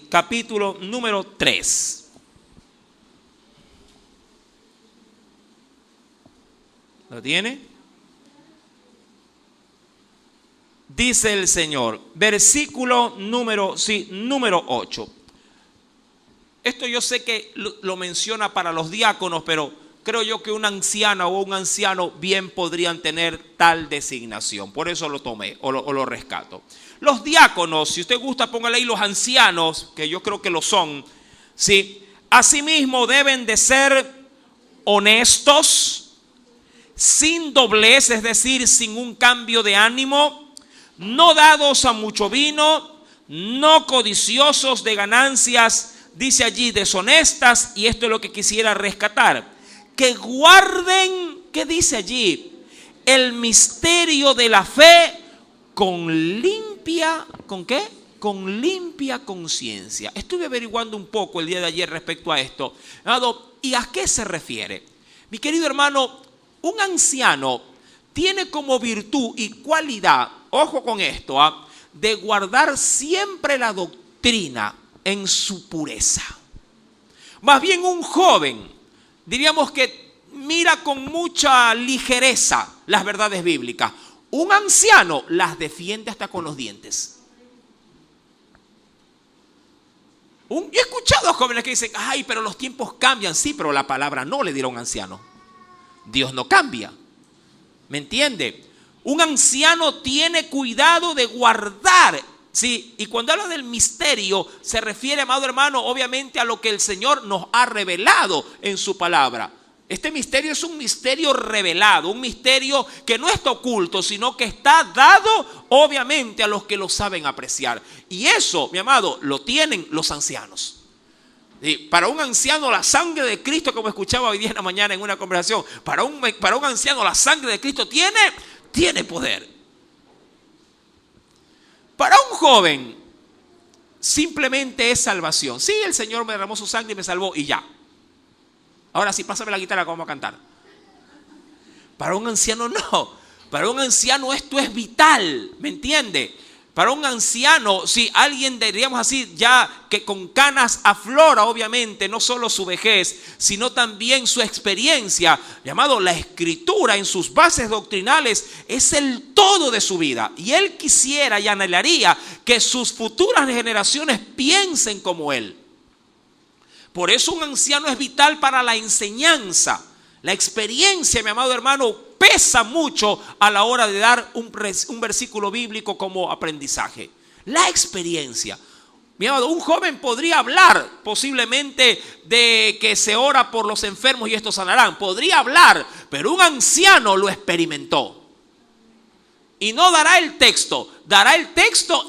Capítulo número 3. ¿Lo tiene? Dice el Señor, versículo número 8. Esto yo sé que lo menciona para los diáconos, pero creo yo que una anciana o un anciano bien podrían tener tal designación. Por eso lo tomé o lo rescato. Los diáconos, si usted gusta, póngale ahí los ancianos, que yo creo que lo son, ¿sí? Asimismo deben de ser honestos, sin doblez, es decir, sin un cambio de ánimo, no dados a mucho vino, no codiciosos de ganancias, dice allí, deshonestas, y esto es lo que quisiera rescatar. Que guarden, ¿qué dice allí? El misterio de la fe con limpia, ¿con qué? Con limpia conciencia. Estuve averiguando un poco el día de ayer respecto a esto. ¿Y a qué se refiere? Mi querido hermano, un anciano tiene como virtud y cualidad, ojo con esto, de guardar siempre la doctrina en su pureza. Más bien un joven, diríamos que mira con mucha ligereza las verdades bíblicas. Un anciano las defiende hasta con los dientes. Yo he escuchado a jóvenes que dicen, ay, pero los tiempos cambian. Sí, pero la palabra no, le dirá un anciano. Dios no cambia. ¿Me entiende? Un anciano tiene cuidado de guardar. Sí, y cuando habla del misterio, se refiere, amado hermano, obviamente a lo que el Señor nos ha revelado en su palabra. Este misterio es un misterio revelado, un misterio que no está oculto, sino que está dado, obviamente, a los que lo saben apreciar. Y eso, mi amado, lo tienen los ancianos. Y para un anciano, la sangre de Cristo, como escuchaba hoy día en la mañana en una conversación, para un anciano, la sangre de Cristo tiene poder. Para un joven, simplemente es salvación. Sí, el Señor me derramó su sangre y me salvó y ya. Ahora sí, pásame la guitarra que vamos a cantar. Para un anciano no. Para un anciano esto es vital, ¿me entiende? Para un anciano, si alguien, diríamos así, ya que con canas aflora, obviamente, no solo su vejez, sino también su experiencia, llamado la Escritura en sus bases doctrinales, es el todo de su vida. Y él quisiera y anhelaría que sus futuras generaciones piensen como él. Por eso un anciano es vital para la enseñanza. La experiencia, mi amado hermano, pesa mucho a la hora de dar un versículo bíblico como aprendizaje. La experiencia. Mi amado, un joven podría hablar posiblemente de que se ora por los enfermos y estos sanarán. Podría hablar, pero un anciano lo experimentó. Y no dará el texto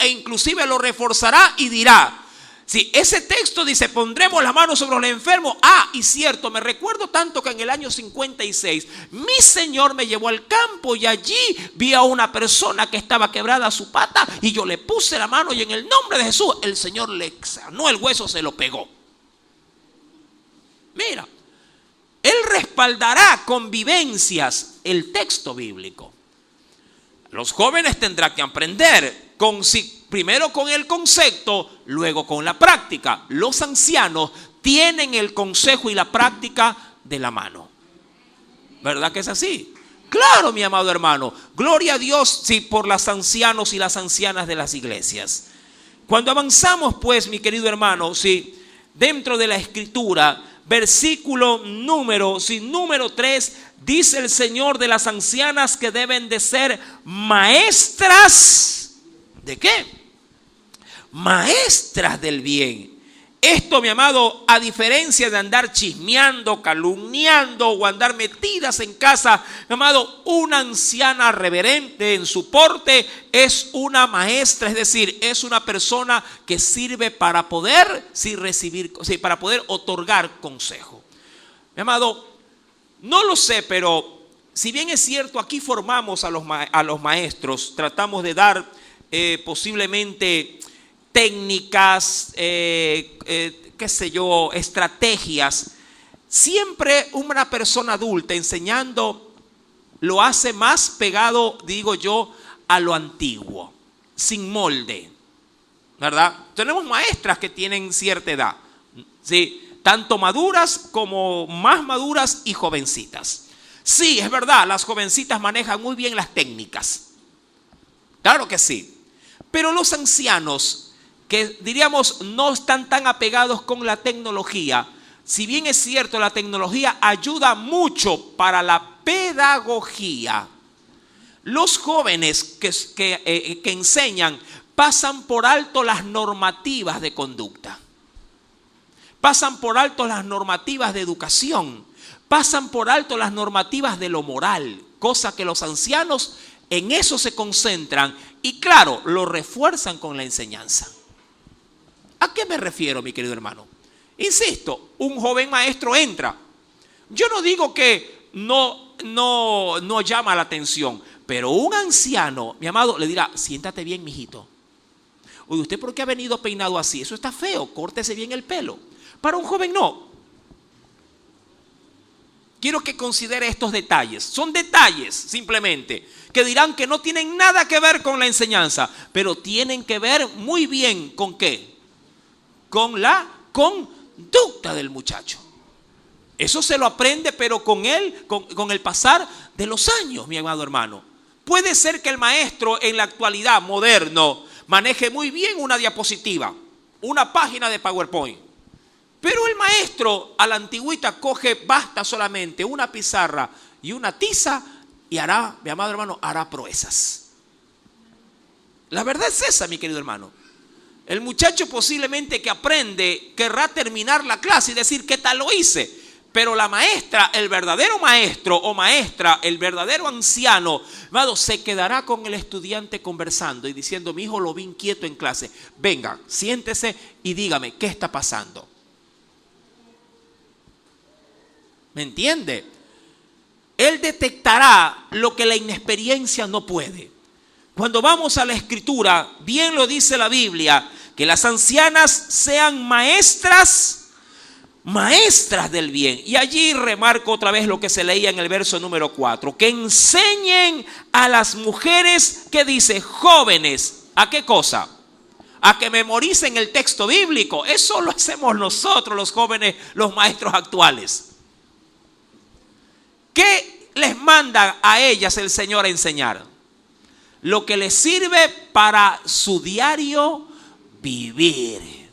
e inclusive lo reforzará y dirá. Si ese texto dice, pondremos las manos sobre los enfermos. Y cierto, me recuerdo tanto que en el año 56, mi Señor me llevó al campo y allí vi a una persona que estaba quebrada su pata y yo le puse la mano y en el nombre de Jesús, el Señor le sanó el hueso, se lo pegó. Mira, Él respaldará con vivencias el texto bíblico. Los jóvenes tendrán que aprender primero con el concepto, luego con la práctica. Los ancianos tienen el consejo y la práctica de la mano. ¿Verdad que es así? Claro, mi amado hermano. Gloria a Dios, sí, por los ancianos y las ancianas de las iglesias. Cuando avanzamos, pues, mi querido hermano, sí, dentro de la Escritura, versículo número 3, dice el Señor de las ancianas que deben de ser maestras. ¿De qué? Maestras del bien. Esto, mi amado, a diferencia de andar chismeando, calumniando o andar metidas en casa, mi amado, una anciana reverente en su porte es una maestra, es decir, es una persona que sirve para poder para poder otorgar consejo. Mi amado, no lo sé, pero si bien es cierto, aquí formamos a los maestros, tratamos de dar posiblemente técnicas, estrategias. Siempre una persona adulta enseñando lo hace más pegado, digo yo, a lo antiguo, sin molde, ¿verdad? Tenemos maestras que tienen cierta edad, ¿sí? Tanto maduras como más maduras y jovencitas. Sí, es verdad, las jovencitas manejan muy bien las técnicas. Claro que sí. Pero los ancianos, que diríamos no están tan apegados con la tecnología, si bien es cierto la tecnología ayuda mucho para la pedagogía, los jóvenes que enseñan pasan por alto las normativas de conducta, pasan por alto las normativas de educación, pasan por alto las normativas de lo moral, cosa que los ancianos en eso se concentran y claro, lo refuerzan con la enseñanza. ¿A qué me refiero, mi querido hermano? Insisto, un joven maestro entra. Yo no digo que no llama la atención, pero un anciano, mi amado, le dirá, siéntate bien, mijito. Oye, ¿usted por qué ha venido peinado así? Eso está feo, córtese bien el pelo. Para un joven no. Quiero que considere estos detalles. Son detalles simplemente que dirán que no tienen nada que ver con la enseñanza, pero tienen que ver muy bien con ¿qué? Con la conducta del muchacho. Eso se lo aprende, pero con el pasar de los años, mi amado hermano. Puede ser que el maestro en la actualidad moderno maneje muy bien una diapositiva, una página de PowerPoint. Pero el maestro a la antigüita basta solamente una pizarra y una tiza y hará, mi amado hermano, hará proezas. La verdad es esa, mi querido hermano. El muchacho posiblemente que aprende querrá terminar la clase y decir, ¿qué tal lo hice? Pero la maestra, el verdadero maestro o maestra, el verdadero anciano, amado, se quedará con el estudiante conversando y diciendo, mi hijo lo vi inquieto en clase. Venga, siéntese y dígame, ¿qué está pasando? ¿Me entiende? Él detectará lo que la inexperiencia no puede. Cuando vamos a la Escritura, bien lo dice la Biblia, que las ancianas sean maestras del bien. Y allí remarco otra vez lo que se leía en el verso número 4, que enseñen a las mujeres, que dice, jóvenes, ¿a qué cosa? A que memoricen el texto bíblico. Eso lo hacemos nosotros, los jóvenes, los maestros actuales. ¿Qué les manda a ellas el Señor a enseñar? Lo que les sirve para su diario vivir.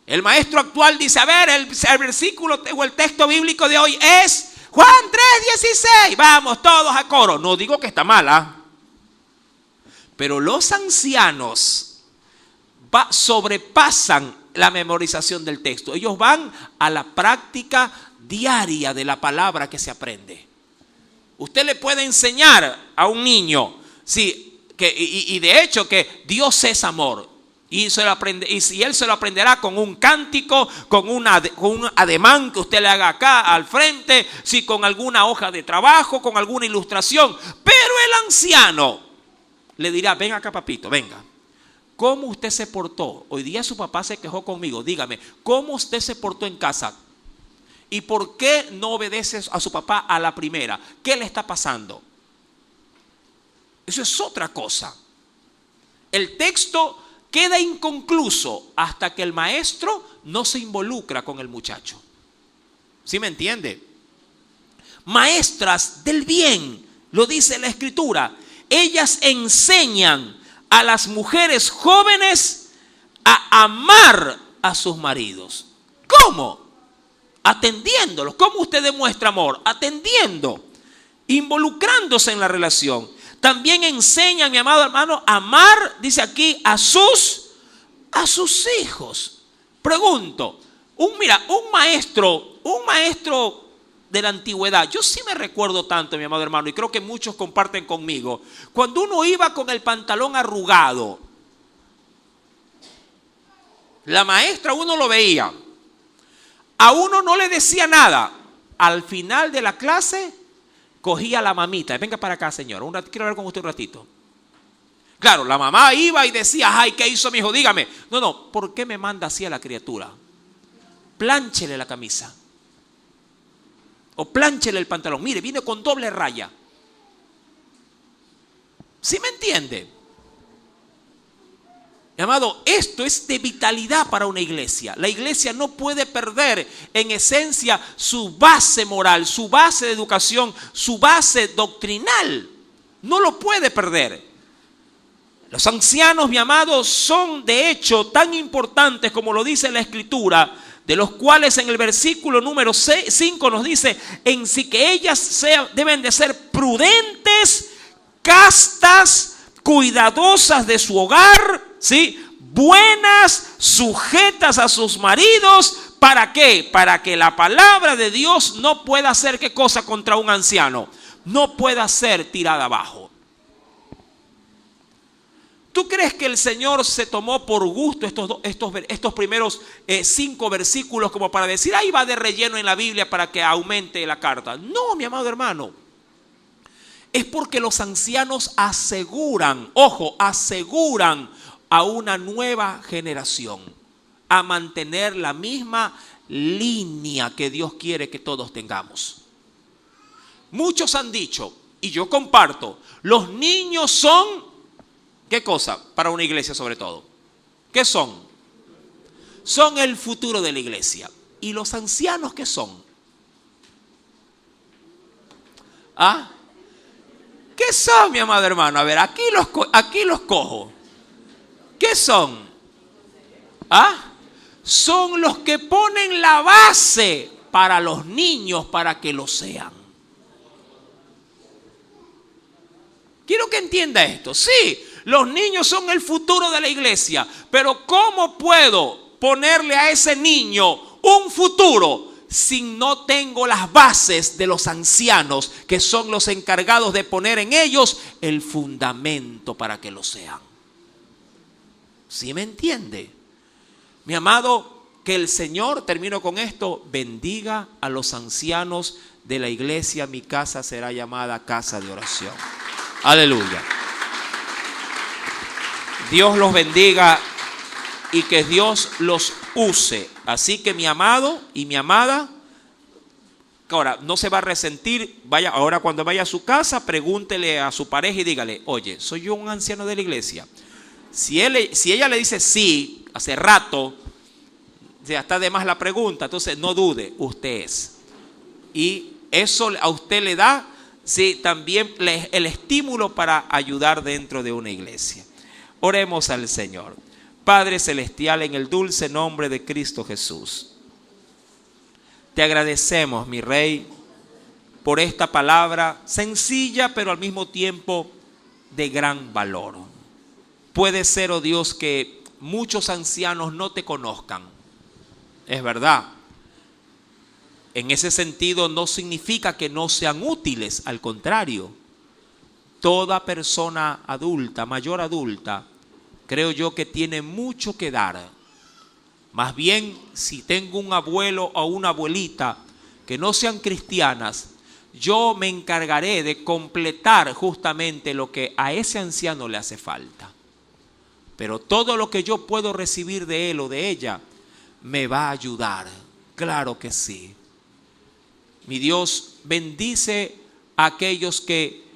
El maestro actual dice, a ver, el versículo o el texto bíblico de hoy es Juan 3:16. Vamos todos a coro. No digo que está mala, pero los ancianos sobrepasan la memorización del texto. Ellos van a la práctica diaria de la palabra que se aprende. Usted le puede enseñar a un niño, sí, y de hecho que Dios es amor. Y él se lo aprenderá con un cántico, con un ademán que usted le haga acá al frente, sí, con alguna hoja de trabajo, con alguna ilustración. Pero el anciano le dirá, ven acá papito, venga. ¿Cómo usted se portó? Hoy día su papá se quejó conmigo. Dígame, ¿cómo usted se portó en casa? ¿Y por qué no obedece a su papá a la primera? ¿Qué le está pasando? Eso es otra cosa. El texto queda inconcluso hasta que el maestro no se involucra con el muchacho. ¿Sí me entiende? Maestras del bien, lo dice la Escritura. Ellas enseñan a las mujeres jóvenes a amar a sus maridos. ¿Cómo? Atendiéndolos. ¿Cómo usted demuestra amor? Atendiendo, involucrándose en la relación. También enseña, mi amado hermano, a amar, dice aquí, a sus hijos. Pregunto, un maestro de la antigüedad, yo sí me recuerdo tanto, mi amado hermano, y creo que muchos comparten conmigo, cuando uno iba con el pantalón arrugado, la maestra uno lo veía, a uno no le decía nada. Al final de la clase cogía a la mamita, venga para acá señora, quiero hablar con usted un ratito. Claro, la mamá iba y decía, ay, ¿qué hizo mi hijo? Dígame. No, ¿por qué me manda así a la criatura? Plánchele la camisa. O plánchele el pantalón. Mire, viene con doble raya. ¿Sí me entiende? Amado, esto es de vitalidad para una iglesia. La iglesia no puede perder en esencia su base moral, su base de educación, su base doctrinal. No lo puede perder. Los ancianos, mi amado, son de hecho tan importantes como lo dice la Escritura, de los cuales en el versículo número 5 nos dice, en sí que ellas deben de ser prudentes, castas, cuidadosas de su hogar, ¿sí? Buenas, sujetas a sus maridos. ¿Para qué? Para que la palabra de Dios no pueda hacer ¿qué cosa contra un anciano? No pueda ser tirada abajo. ¿Tú crees que el Señor se tomó por gusto estos primeros 5 versículos como para decir, ahí va de relleno en la Biblia para que aumente la carta? No, mi amado hermano. Es porque los ancianos aseguran a una nueva generación a mantener la misma línea que Dios quiere que todos tengamos. Muchos han dicho, y yo comparto, los niños son, ¿qué cosa? Para una iglesia sobre todo. ¿Qué son? Son el futuro de la iglesia. ¿Y los ancianos qué son? ¿Ah? ¿Qué son, mi amado hermano? A ver, aquí los cojo. ¿Qué son? ¿Ah? Son los que ponen la base para los niños para que lo sean. Quiero que entienda esto. Sí, los niños son el futuro de la iglesia, pero ¿cómo puedo ponerle a ese niño un futuro si no tengo las bases de los ancianos, que son los encargados de poner en ellos el fundamento para que lo sean? ¿Sí me entiende? Mi amado, que el Señor, termino con esto, bendiga a los ancianos de la iglesia. Mi casa será llamada casa de oración. Aleluya. Dios los bendiga y que Dios los use. Así que mi amado y mi amada, ahora no se va a resentir. Vaya, ahora cuando vaya a su casa, pregúntele a su pareja y dígale: oye, ¿soy yo un anciano de la iglesia? Si ella le dice sí, hace rato, ya está de más la pregunta, entonces no dude, usted es. Y eso a usted le da, sí, también el estímulo para ayudar dentro de una iglesia. Oremos al Señor. Padre celestial, en el dulce nombre de Cristo Jesús, te agradecemos, mi Rey, por esta palabra sencilla, pero al mismo tiempo de gran valor. Puede ser, oh Dios, que muchos ancianos no te conozcan. Es verdad. En ese sentido no significa que no sean útiles, al contrario. Toda persona adulta, mayor adulta, creo yo que tiene mucho que dar. Más bien, si tengo un abuelo o una abuelita que no sean cristianas, yo me encargaré de completar justamente lo que a ese anciano le hace falta. Pero todo lo que yo puedo recibir de él o de ella me va a ayudar. Claro que sí. Mi Dios, bendice a aquellos que